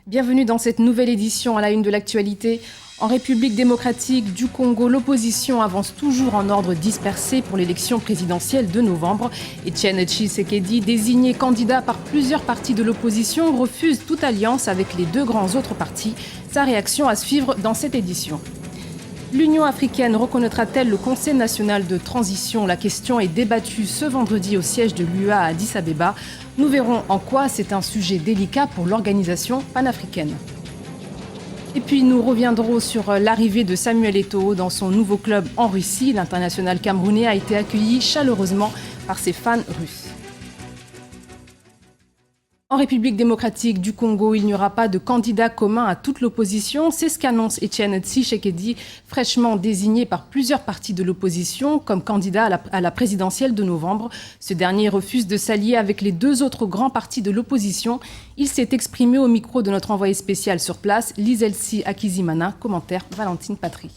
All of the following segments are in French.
Bienvenue dans cette nouvelle édition à la une de l'actualité. En République démocratique du Congo, l'opposition avance toujours en ordre dispersé pour l'élection présidentielle de novembre. Etienne Tshisekedi, désigné candidat par plusieurs partis de l'opposition, refuse toute alliance avec les deux grands autres partis. Sa réaction à suivre dans cette édition. L'Union africaine reconnaîtra-t-elle le Conseil national de transition? La question est débattue ce vendredi au siège de l'UA à Addis Abeba. Nous verrons en quoi c'est un sujet délicat pour l'organisation panafricaine. Et puis nous reviendrons sur l'arrivée de Samuel Eto'o dans son nouveau club en Russie. L'international camerounais a été accueilli chaleureusement par ses fans russes. En République démocratique du Congo, il n'y aura pas de candidat commun à toute l'opposition. C'est ce qu'annonce Etienne Tshisekedi, fraîchement désigné par plusieurs partis de l'opposition comme candidat à la présidentielle de novembre. Ce dernier refuse de s'allier avec les deux autres grands partis de l'opposition. Il s'est exprimé au micro de notre envoyé spécial sur place, Lizelsi Akizimana. Commentaire Valentine Patry.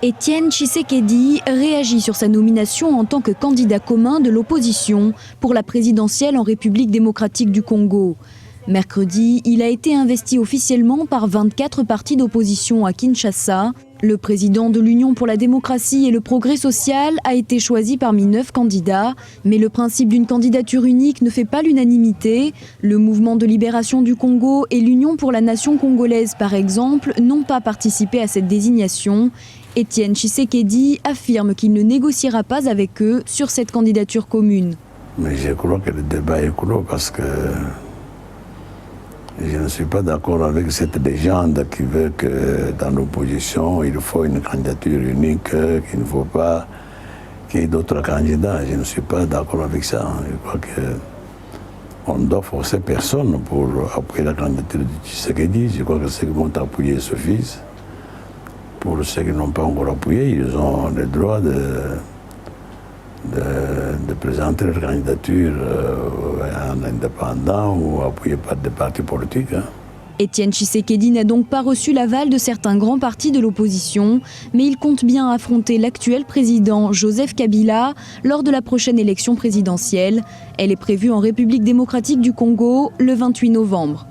Etienne Tshisekedi réagit sur sa nomination en tant que candidat commun de l'opposition pour la présidentielle en République démocratique du Congo. Mercredi, il a été investi officiellement par 24 partis d'opposition à Kinshasa. Le président de l'Union pour la démocratie et le progrès social a été choisi parmi 9 candidats, mais le principe d'une candidature unique ne fait pas l'unanimité. Le mouvement de libération du Congo et l'Union pour la nation congolaise, par exemple, n'ont pas participé à cette désignation. Etienne Tshisekedi affirme qu'il ne négociera pas avec eux sur cette candidature commune. Mais je crois que le débat est clos parce que je ne suis pas d'accord avec cette légende qui veut que dans l'opposition, il faut une candidature unique, qu'il ne faut pas qu'il y ait d'autres candidats. Je ne suis pas d'accord avec ça. Je crois qu'on ne doit forcer personne pour appuyer la candidature de Tshisekedi. Je crois que ceux qui vont appuyer suffisent. Pour ceux qui n'ont pas encore appuyé, ils ont le droit de présenter leur candidature en indépendant ou appuyé par des partis politiques. Etienne Tshisekedi n'a donc pas reçu l'aval de certains grands partis de l'opposition, mais il compte bien affronter l'actuel président Joseph Kabila lors de la prochaine élection présidentielle. Elle est prévue en République démocratique du Congo le 28 novembre.